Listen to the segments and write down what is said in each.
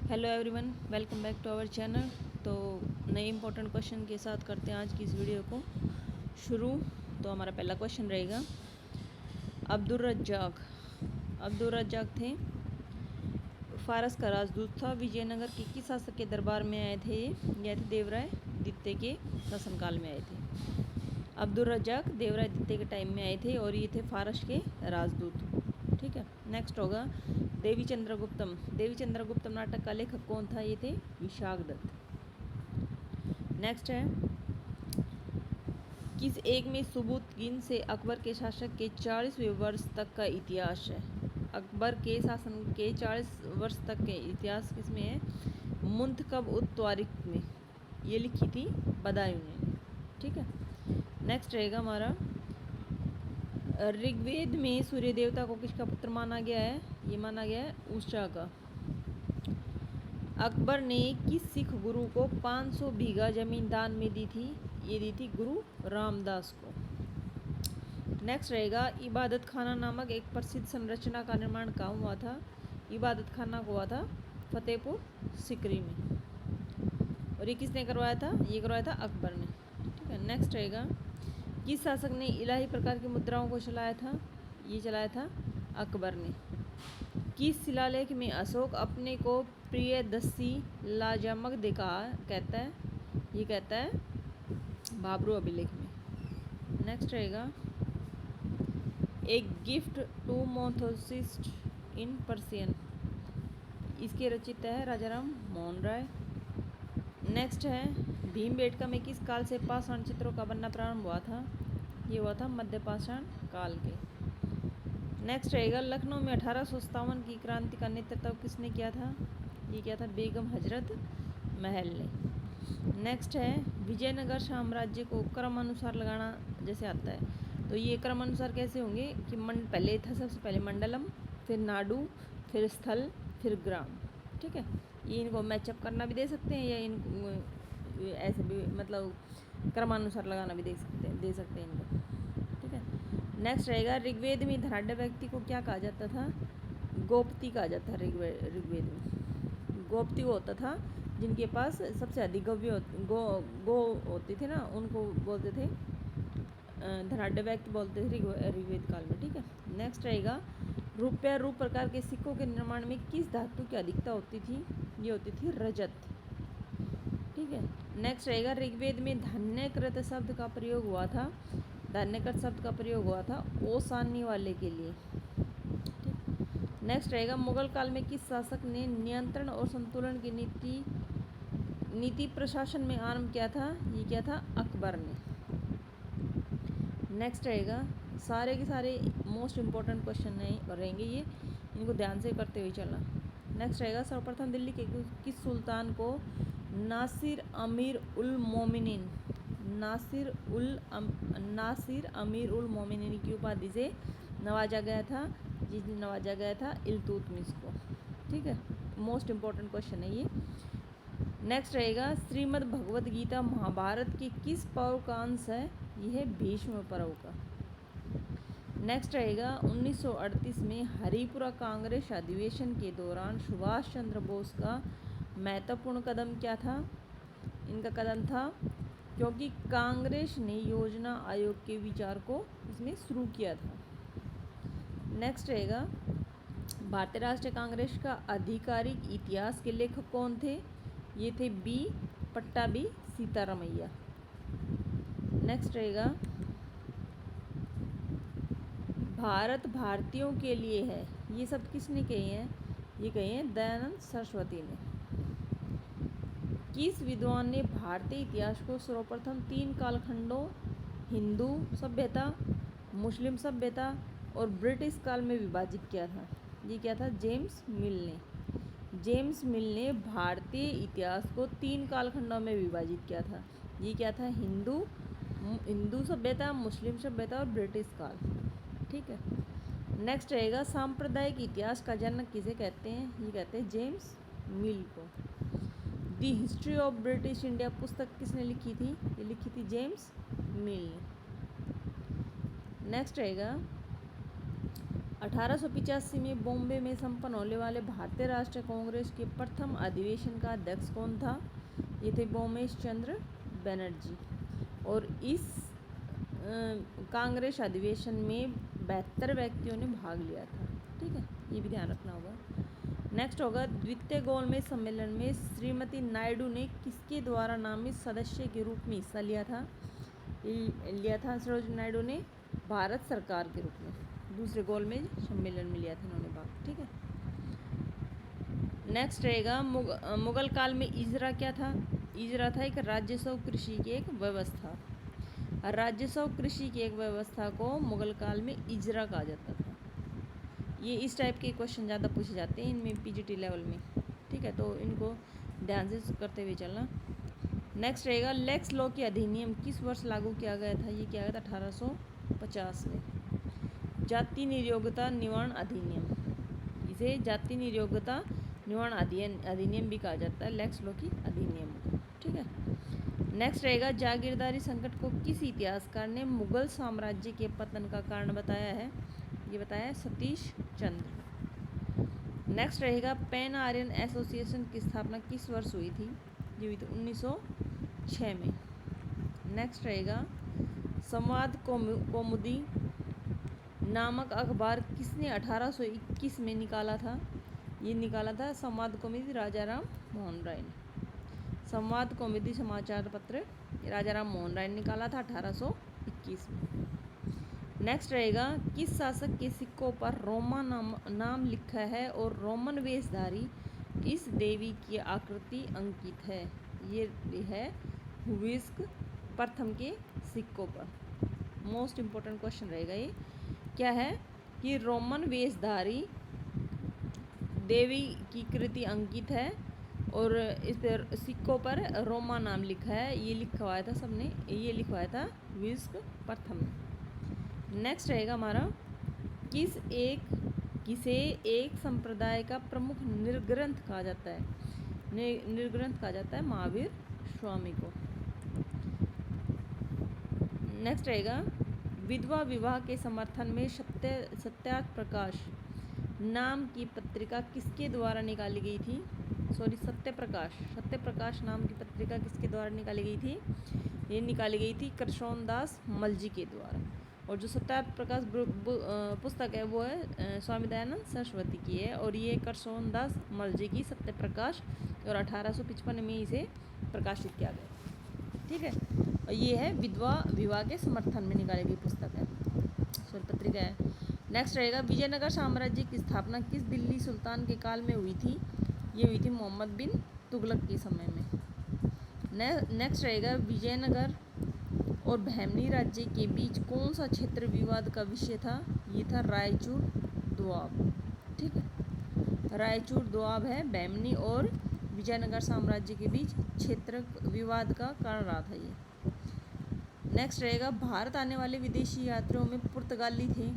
Hello everyone, welcome back to our channel. तो नए important question के साथ करते हैं आज की इस वीडियो को शुरू। तो हमारा पहला क्वेश्चन रहेगा, अब्दुल रज्जाक थे फारस का राजदूत था। विजयनगर के किस शासक के दरबार में आए थे? यह थे देवराय द्वितीय के शासनकाल में आए थे। अब्दुल रज्जाक देवराय द्वितीय के टाइम में आए थे और ये थे फारस के राजदूत। ठीक है, नेक्स्ट होगा देवी चंद्रगुप्तम नाटक का लेखक कौन था? ये थे विशाख दत्त। नेक्स्ट है, किस एक में सुबुतगिन से अकबर के शासक के 40वें वर्ष तक का इतिहास है? अकबर के शासन के 40 वर्ष तक के इतिहास किसमें है? मुंतखब उत तारिख में ये लिखी थी बदायूं ने। ठीक है, नेक्स्ट रहेगा हमारा, ऋग्वेद में सूर्य देवता को किसका पुत्र माना गया है? ये माना गया है उषा का। अकबर ने किस सिख गुरु को 500 बीघा जमीन दान में दी थी? ये दी थी गुरु रामदास को। नेक्स्ट रहेगा, इबादत खाना नामक एक प्रसिद्ध संरचना का निर्माण कहाँ हुआ था? इबादत खाना हुआ था फतेहपुर सिकरी में। और ये किसने करवाया था? ये करवाया था अकबर ने। ठीक है, नेक्स्ट रहेगा, किस शासक ने इलाही प्रकार की मुद्राओं को चलाया था? ये चलाया था अकबर ने। किस शिलालेख में अशोक अपने को प्रियदर्शी लाजमक दिखा कहता है? ये कहता है बाबरू अभिलेख में। नेक्स्ट रहेगा, एक गिफ्ट टू मोथोसिस्ट इन पर्सियन, इसके रचयिता है राजाराम मोहन राय। नेक्स्ट है, भीमबेटका में किस काल से पाषाण चित्रों का बनना प्रारंभ हुआ था? ये हुआ था मध्य पाषाण काल के। नेक्स्ट रहेगा, लखनऊ में 1857 की क्रांति का नेतृत्व किसने किया था? ये किया था बेगम हजरत महल ने। नेक्स्ट है, विजयनगर साम्राज्य को क्रम अनुसार लगाना जैसे आता है, तो ये क्रम अनुसार कैसे होंगे कि पहले था सबसे पहले मंडलम, फिर नाडु, फिर स्थल, फिर ग्राम। ठीक है, ये इनको मैचअप करना भी दे सकते हैं या इनको ऐसे भी मतलब क्रमानुसार लगाना भी दे सकते हैं इनको। ठीक है, नेक्स्ट रहेगा, ऋग्वेद में धनाढ़ व्यक्ति को क्या कहा जाता था? गोपति कहा जाता है। ऋग्वेद में गोपति वो होता था जिनके पास सबसे अधिक गो होती थी ना, उनको बोलते थे धनाढ़ व्यक्ति बोलते थे ऋग्वेद काल में। ठीक है, नेक्स्ट रहेगा, रुपया रूप प्रकार के सिक्कों के निर्माण में किस धातु की अधिकता होती थी? ये होती थी रजत। ठीक है, नेक्स्ट रहेगा, ऋग्वेद में धान्यकृत शब्द का प्रयोग हुआ था। धान्यकृत शब्द का प्रयोग हुआ था ओसानी वाले के लिए। ठीक, नेक्स्ट रहेगा, मुगल काल में किस शासक ने नियंत्रण और संतुलन की नीति प्रशासन में आरंभ किया था? ये किया था अकबर ने। नेक्स्ट रहेगा, सारे के सारे मोस्ट इम्पोर्टेंट क्वेश्चन रहेंगे ये, इनको ध्यान से करते हुए चलना। नेक्स्ट रहेगा, सर्वप्रथम दिल्ली के किस सुल्तान को नासिर अमीर उल मोमिनीन की उपाधि से नवाजा गया था? जिसने नवाजा गया था इल्तुतमिश को। ठीक है, मोस्ट इम्पोर्टेंट क्वेश्चन है ये। नेक्स्ट रहेगा, श्रीमद् भगवद गीता महाभारत के किस पर्व का अंश है? यह है भीष्म पर्व का। नेक्स्ट रहेगा, 1938 में हरिपुरा कांग्रेस अधिवेशन के दौरान सुभाष चंद्र बोस का महत्वपूर्ण कदम क्या था? इनका कदम था क्योंकि कांग्रेस ने योजना आयोग के विचार को इसमें शुरू किया था। नेक्स्ट रहेगा, भारतीय राष्ट्रीय कांग्रेस का आधिकारिक इतिहास के लेखक कौन थे? ये थे बी पट्टाभी सीतारामैया। नेक्स्ट रहेगा, भारत भारतीयों के लिए है, ये सब किसने कहे हैं? ये कहे हैं दयानंद सरस्वती ने। किस विद्वान ने भारतीय इतिहास को सर्वप्रथम 3 कालखंडों हिंदू सभ्यता, मुस्लिम सभ्यता और ब्रिटिश काल में विभाजित किया था? ये क्या था? जेम्स मिल ने भारतीय इतिहास को 3 कालखंडों में विभाजित किया था। ये क्या था? हिंदू सभ्यता, मुस्लिम सभ्यता और ब्रिटिश काल। ठीक है, नेक्स्ट रहेगा, सांप्रदायिक इतिहास का जनक किसे कहते हैं? ये कहते हैं जेम्स मिल को। दी हिस्ट्री ऑफ ब्रिटिश इंडिया पुस्तक किसने लिखी थी? ये लिखी थी जेम्स मिल ने। नेक्स्ट रहेगा, 1885 में बॉम्बे में संपन्न होने वाले भारतीय राष्ट्रीय कांग्रेस के प्रथम अधिवेशन का अध्यक्ष कौन था? ये थे बोमेश चंद्र बनर्जी। और इस कांग्रेस अधिवेशन में 72 व्यक्तियों ने भाग लिया था। ठीक है, ये भी ध्यान रखना होगा। नेक्स्ट होगा द्वितीय गोलमेज सम्मेलन में श्रीमती नायडू ने किसके द्वारा नामित सदस्य के रूप में हिस्सा लिया था? सरोजिनी नायडू ने भारत सरकार के रूप में दूसरे गोलमेज सम्मेलन में लिया था इन्होंने भाग। ठीक है, नेक्स्ट रहेगा मुगल काल में इजरा क्या था? इजरा था एक राजस्व कृषि की एक व्यवस्था। राजस्व कृषि की एक व्यवस्था को मुगल काल में इजरा कहा जाता था। ये इस टाइप के क्वेश्चन ज़्यादा पूछे जाते हैं इनमें पीजीटी लेवल में। ठीक है, तो इनको ध्यान से करते हुए चलना। नेक्स्ट रहेगा लेक्स लॉ की अधिनियम किस वर्ष लागू किया गया था? ये किया गया था 1850 में। जाति नियोक्ता निवारण अधिनियम, इसे जाति नियोक्ता निवारण अधिनियम भी कहा जाता है, लेक्स लॉ की अधिनियम को। ठीक है, नेक्स्ट रहेगा जागीरदारी संकट को किस इतिहासकार ने मुगल साम्राज्य के पतन का कारण बताया है? ये बताया है सतीश चंद्र। नेक्स्ट रहेगा पैन आर्यन एसोसिएशन की स्थापना किस वर्ष हुई थी? ये हुई थी 1906 में। नेक्स्ट रहेगा संवाद कौमुदी नामक अखबार किसने 1821 में निकाला था? ये निकाला था संवाद कौमुदी राजाराम मोहन राय ने। संवाद कौमुदी समाचार पत्र राजाराम मोहन राय ने निकाला था 1821 में। नेक्स्ट रहेगा किस शासक के सिक्कों पर रोमा नाम लिखा है और रोमन वेशधारी इस देवी की आकृति अंकित है? ये है हुइस्क प्रथम के सिक्कों पर। मोस्ट इम्पोर्टेंट क्वेश्चन रहेगा ये। क्या है कि रोमन वेशधारी देवी की कृति अंकित है और इस पर सिक्कों पर रोमा नाम लिखा है। ये लिखवाया था सबने, ये लिखवाया था हुइस्क प्रथम। नेक्स्ट रहेगा हमारा किसे एक संप्रदाय का प्रमुख निर्ग्रंथ कहा जाता है? निर्ग्रंथ कहा जाता है महावीर स्वामी को। नेक्स्ट रहेगा विधवा विवाह के समर्थन में सत्यार्थ प्रकाश नाम की पत्रिका किसके द्वारा निकाली गई थी? सत्य प्रकाश नाम की पत्रिका किसके द्वारा निकाली गई थी? ये निकाली गई थी कृष्णदास मलजी के द्वारा। और जो सत्यार्थ प्रकाश पुस्तक है वो है स्वामी दयानंद सरस्वती की है और ये कृष्णदास मलजी की सत्य प्रकाश और 1855 में इसे प्रकाशित किया गया। ठीक है, और ये है विधवा विवाह के समर्थन में निकाली गई पुस्तक है, पत्रिका है। नेक्स्ट रहेगा विजयनगर साम्राज्य की स्थापना किस दिल्ली सुल्तान के काल में हुई थी? ये हुई थी मोहम्मद बिन तुगलक के समय में। नेक्स्ट रहेगा विजयनगर और बहमनी राज्य के बीच कौन सा क्षेत्र विवाद का विषय था? ये था रायचूर दोआब। ठीक है, रायचूर दोआब है बहमनी और विजयनगर साम्राज्य के बीच क्षेत्र विवाद का कारण रहा था ये। नेक्स्ट रहेगा भारत आने वाले विदेशी यात्रियों में पुर्तगाली थे।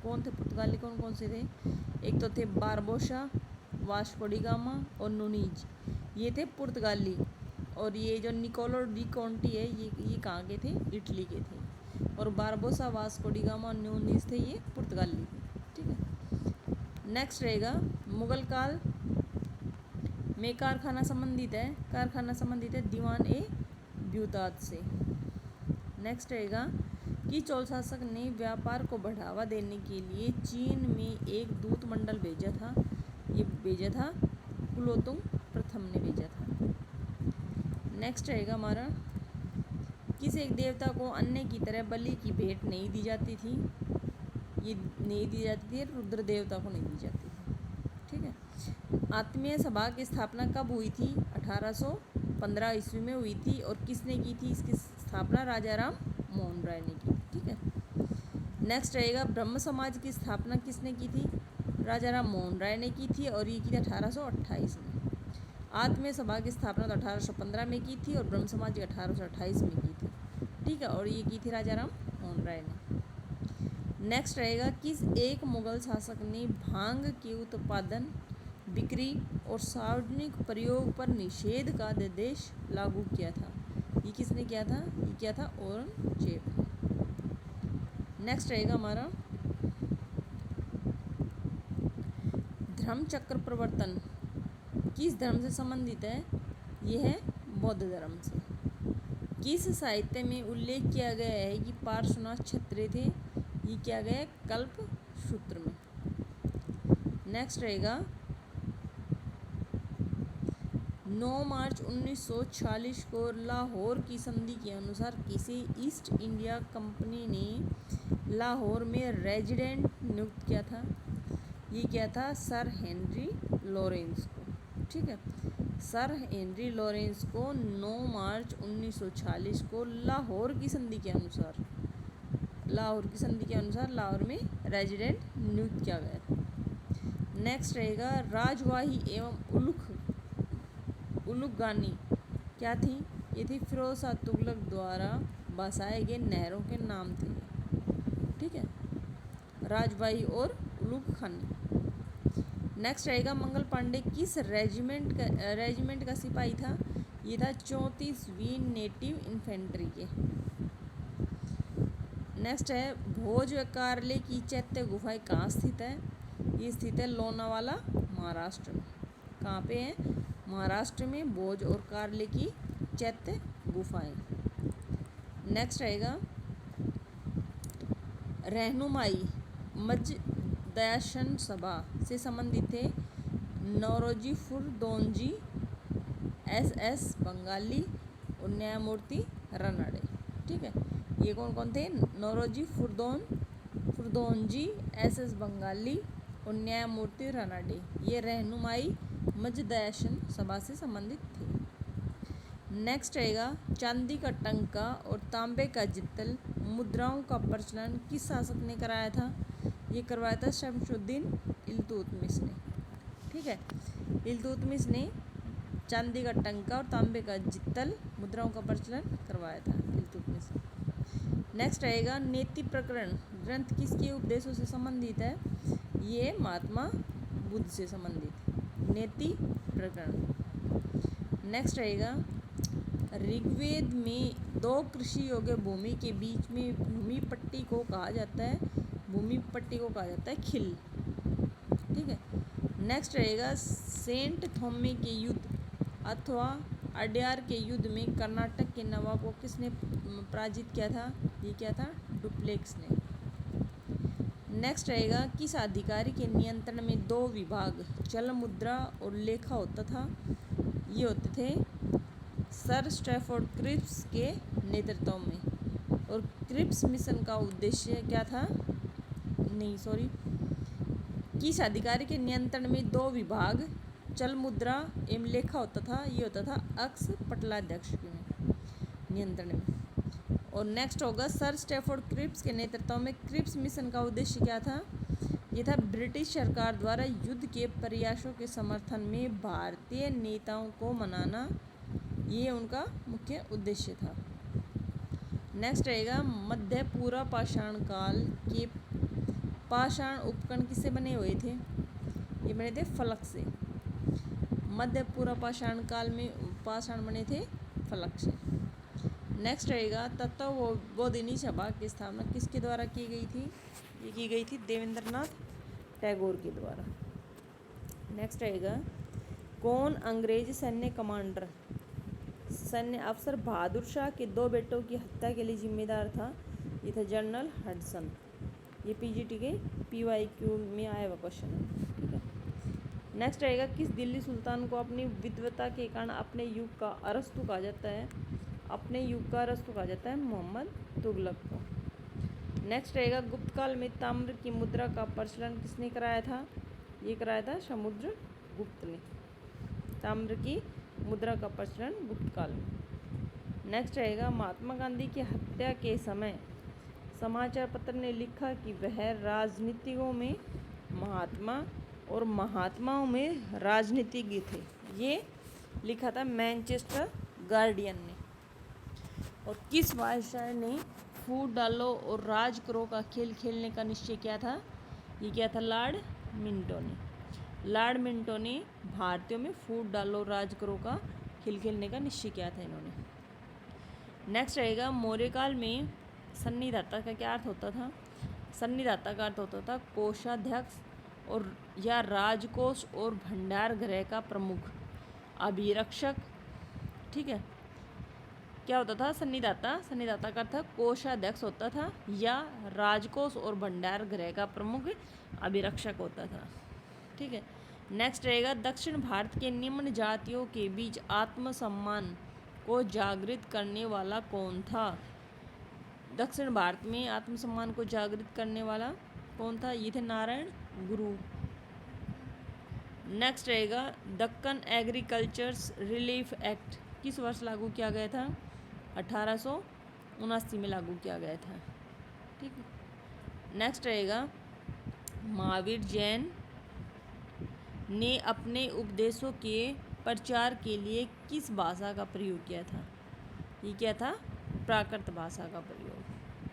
कौन थे पुर्तगाली? कौन कौन से थे? एक तो थे बारबोसा, वास्को डी गामा और नूनीज, ये थे पुर्तगाली। और ये जो निकोलो डी कॉन्टी है ये कहाँ के थे? इटली के थे। और बारबोसा, वास्को डी गामा और नूनीज थे ये पुर्तगाली थे। ठीक है, नेक्स्ट रहेगा मुगल काल में कारखाना संबंधित है दीवान ए ब्यूतात से। नेक्स्ट रहेगा कि चोल शासक ने व्यापार को बढ़ावा देने के लिए चीन में एक दूत मंडल भेजा था। ये भेजा था कुलोतुंग प्रथम ने भेजा था। नेक्स्ट रहेगा हमारा किस एक देवता को अन्य की तरह बलि की भेंट नहीं दी जाती थी? ये नहीं दी जाती थी, रुद्र देवता को नहीं दी जाती थी। ठीक है, आत्मीय सभा की स्थापना कब हुई थी? 1815 ईस्वी में हुई थी। और किसने की थी इसकी स्थापना? राजाराम मोहन राय ने की। ठीक है, नेक्स्ट रहेगा ब्रह्म समाज की स्थापना किसने की थी? राजाराम मोहन राय ने की थी और ये की थी 1828 में। आत्मीय सभा की स्थापना तो 1815 में की थी और ब्रह्म समाज की 1828 में की थी। ठीक है, और ये की थी राजाराम मोहन राय ने। नेक्स्ट रहेगा किस एक मुगल शासक ने भांग के उत्पादन, बिक्री और सार्वजनिक प्रयोग पर निषेध का आदेश लागू किया था? ये किसने किया था? ये किया था औरंगजेब। नेक्स्ट रहेगा हमारा धर्म चक्र प्रवर्तन किस धर्म से संबंधित है? ये है बौद्ध धर्म से। किस साहित्य में उल्लेख किया गया है कि पार्श्वनाथ क्षत्रिय थे? ये किया गया है कल्प सूत्र में। नेक्स्ट रहेगा 9 मार्च 1946 को लाहौर की संधि के अनुसार किसे ईस्ट इंडिया कंपनी ने लाहौर में रेजिडेंट नियुक्त किया था? ये क्या था? सर हेनरी लॉरेंस को। ठीक है, सर हेनरी लॉरेंस को 9 मार्च 1946 को लाहौर की संधि के अनुसार लाहौर में रेजिडेंट नियुक्त किया गया था। नेक्स्ट रहेगा राजवाही एवं उलुगानी क्या थी? ये थी फिरोज शाह तुगलक द्वारा बसाए गए नहरों के नाम थे। ठीक है, राजवाही और उलुगानी। नेक्स्ट रहेगा मंगल पांडे किस रेजिमेंट का सिपाही था? ये था 34वीं नेटिव इन्फेंट्री के। नेक्स्ट है भोज व कारले की चैत्य गुफाएं कहाँ स्थित है? ये स्थित है लोनावाला, महाराष्ट्र में। कहाँ पे है? महाराष्ट्र में भोज और कारले की चैत्य गुफाएं। नेक्स्ट रहेगा रहनुमाई मजदयाशन सभा से संबंधित थे नौरोजी फुरदोंजी, एस बंगाली और न्यायमूर्ति रनड़े। ठीक है, ये कौन कौन थे? नौरोजी फुरदोंजी, एस बंगाली और न्यायमूर्ति रनड़े। ये रहनुमाई मजदयाशन सभा से संबंधित थे। नेक्स्ट रहेगा चांदी का टंका और तांबे का जित्तल मुद्राओं का प्रचलन किस शासक ने कराया था? ये करवाया था शमशुद्दीन इल्तुतमिश ने। ठीक है, इल्तुतमिश ने चांदी का टंका और तांबे का जित्तल मुद्राओं का प्रचलन करवाया था इल्तुतमिश ने। नेक्स्ट रहेगा नेति प्रकरण ग्रंथ किसके उपदेशों से संबंधित है? ये महात्मा बुद्ध से संबंधित नेति प्रकरण। नेक्स्ट रहेगा ऋग्वेद में 2 कृषि योग्य भूमि के बीच में भूमि पट्टी को कहा जाता है? भूमि पट्टी को कहा जाता है खिल। ठीक है, नेक्स्ट रहेगा सेंट थॉमे के युद्ध अथवा अड्यार के युद्ध में कर्नाटक के नवाब को किसने पराजित किया था? ये क्या था? डुप्लेक्स ने। नेक्स्ट रहेगा किस अधिकारी के नियंत्रण में 2 विभाग चल मुद्रा और लेखा होता था? ये होते थे सर स्टैफोर्ड क्रिप्स के नेतृत्व में। और क्रिप्स मिशन का उद्देश्य क्या था? किस अधिकारी के नियंत्रण में 2 विभाग चल मुद्रा एवं लेखा होता था? ये होता था अक्स पटलाध्यक्ष के नियंत्रण में। और नेक्स्ट होगा सर स्टैफोर्ड क्रिप्स के नेतृत्व में क्रिप्स मिशन का उद्देश्य क्या था? ये था ब्रिटिश सरकार द्वारा युद्ध के प्रयासों के समर्थन में भारतीय नेताओं को मनाना। ये उनका मुख्य उद्देश्य था। नेक्स्ट रहेगा मध्य पूर्व पाषाण काल के पाषाण उपकरण किससे बने हुए थे? ये बने थे फलक से। मध्य पूर्व पाषाण काल में पाषाण बने थे फलक से। नेक्स्ट रहेगा तत्वबोधिनी सभा की स्थापना किसके द्वारा की गई थी? ये की गई थी देवेंद्रनाथ टैगोर के द्वारा। नेक्स्ट रहेगा कौन अंग्रेज सैन्य अफसर बहादुर शाह के 2 बेटों की हत्या के लिए जिम्मेदार था? ये था जनरल हडसन। ये पीजीटी के PYQ में आया हुआ क्वेश्चन है। ठीक है, नेक्स्ट रहेगा किस दिल्ली सुल्तान को अपनी विद्वता के कारण अपने युग का अरस्तु कहा जाता है? अपने युग का अरस्तु कहा जाता है मोहम्मद तुगलक को। नेक्स्ट रहेगा गुप्त काल में ताम्र की मुद्रा का प्रचलन किसने कराया था? ये कराया था समुद्रगुप्त ने। ताम्र की मुद्रा का प्रचलन गुप्त काल में। नेक्स्ट रहेगा महात्मा गांधी की हत्या के समय समाचार पत्र ने लिखा कि वह राजनीतिकों में महात्मा और महात्माओं में राजनीतिज्ञ थे। ये लिखा था मैनचेस्टर गार्डियन ने। और किस बादशाह ने फूट डालो और राज करो का खेल खेलने का निश्चय किया था? ये क्या था? लॉर्ड मिंटो ने। लॉर्ड मिंटो ने भारतीयों में फूट डालो राज करो का खेल खेलने का निश्चय किया था इन्होंने। नेक्स्ट रहेगा मौर्य काल में सन्निधाता का क्या अर्थ होता था? सन्निधाता का अर्थ होता था कोषाध्यक्ष और या राजकोष और भंडार गृह का प्रमुख, अभिरक्षक। ठीक है, क्या होता था? सन्निदाता का अर्थ कोषाध्यक्ष होता था, या राजकोष और भंडार गृह का प्रमुख अभिरक्षक होता था। ठीक है, नेक्स्ट रहेगा दक्षिण भारत के निम्न जातियों के बीच आत्मसम्मान को जागृत करने वाला कौन था? दक्षिण भारत में आत्मसम्मान को जागृत करने वाला कौन था? ये थे नारायण गुरु। नेक्स्ट रहेगा दक्कन एग्रीकल्चर्स रिलीफ एक्ट किस वर्ष लागू किया गया था? 1879 में लागू किया गया था। ठीक है, नेक्स्ट रहेगा महावीर जैन ने अपने उपदेशों के प्रचार के लिए किस भाषा का प्रयोग किया था? ये क्या था? प्राकृत भाषा का प्रयोग।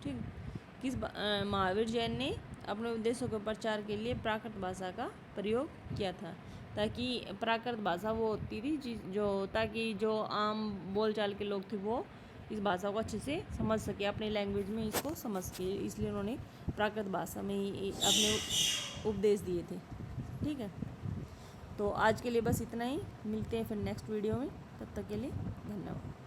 ठीक, महावीर जैन ने अपने उपदेशों के प्रचार के लिए प्राकृत भाषा का प्रयोग किया था, ताकि प्राकृत भाषा वो होती थी ताकि जो आम बोलचाल के लोग थे वो इस भाषा को अच्छे से समझ सके, अपने लैंग्वेज में इसको समझ सके, इसलिए उन्होंने प्राकृत भाषा में ही अपने उपदेश दिए थे। ठीक है, तो आज के लिए बस इतना ही, मिलते हैं फिर नेक्स्ट वीडियो में, तब तक के लिए धन्यवाद।